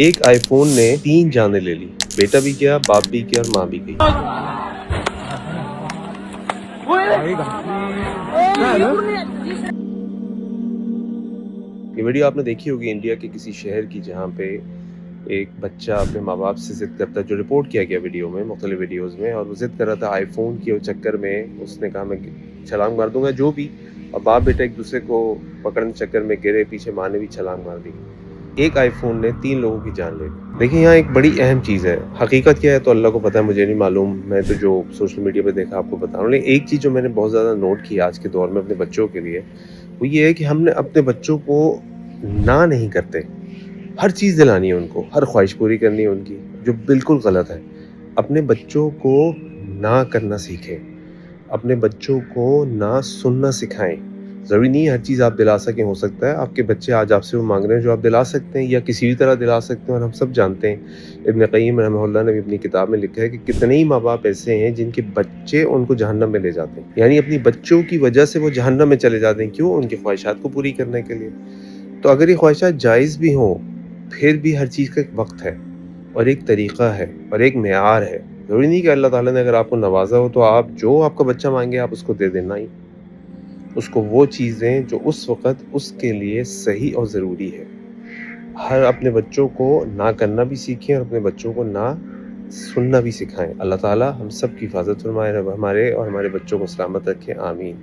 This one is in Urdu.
ایک آئی فون نے 3 جانیں لے لی، بیٹا بھی گیا، باپ بھی گیا اور ماں بھی گئی۔ یہ ویڈیو آپ نے دیکھی ہوگی انڈیا کے کسی شہر کی، جہاں پہ ایک بچہ اپنے ماں باپ سے ضد کرتا ہے، جو رپورٹ کیا گیا ویڈیو میں، مختلف ویڈیوز میں، اور وہ ضد کر رہا تھا آئی فون کے چکر میں۔ اس نے کہا میں چھلانگ مار دوں گا جو بھی، اور باپ بیٹا ایک دوسرے کو پکڑنے چکر میں گرے، پیچھے ماں نے بھی چھلانگ مار دی۔ ایک آئی فون نے 3 لوگوں کی جان لے لی۔ دیکھیں یہاں ایک بڑی اہم چیز ہے، حقیقت کیا ہے تو اللہ کو پتہ ہے، مجھے نہیں معلوم، میں تو جو سوشل میڈیا پہ دیکھا آپ کو بتا رہا ہوں۔ لیکن ایک چیز جو میں نے بہت زیادہ نوٹ کی آج کے دور میں اپنے بچوں کے لیے، وہ یہ ہے کہ ہم نے اپنے بچوں کو نہ نہیں کرتے، ہر چیز دلانی ہے ان کو، ہر خواہش پوری کرنی ہے ان کی، جو بالکل غلط ہے۔ اپنے بچوں کو نہ کرنا سیکھیں، اپنے بچوں کو نہ سننا سکھائیں۔ ضروری نہیں ہے ہر چیز آپ دلا سکیں، ہو سکتا ہے آپ کے بچے آج آپ سے وہ مانگ رہے ہیں جو آپ دلا سکتے ہیں، یا کسی بھی طرح دلا سکتے ہیں، اور ہم سب جانتے ہیں ابن قیم رحمہ اللہ نے بھی اپنی کتاب میں لکھا ہے کہ کتنے ہی ماں باپ ایسے ہیں جن کے بچے ان کو جہنم میں لے جاتے ہیں، یعنی اپنی بچوں کی وجہ سے وہ جہنم میں چلے جاتے ہیں۔ کیوں؟ ان کی خواہشات کو پوری کرنے کے لیے۔ تو اگر یہ خواہشات جائز بھی ہوں، پھر بھی ہر چیز کا ایک وقت ہے اور ایک طریقہ ہے اور ایک معیار ہے۔ ضروری نہیں کہ اللہ تعالیٰ نے اگر آپ کو نوازا ہو تو آپ جو آپ کا بچہ مانگے آپ اس کو دے دینا ہی، اس کو وہ چیزیں جو اس وقت اس کے لیے صحیح اور ضروری ہے۔ ہر اپنے بچوں کو نہ کرنا بھی سیکھیں اور اپنے بچوں کو نہ سننا بھی سکھائیں۔ اللہ تعالیٰ ہم سب کی حفاظت فرمائے، ہمارے اور ہمارے بچوں کو سلامت رکھیں، آمین۔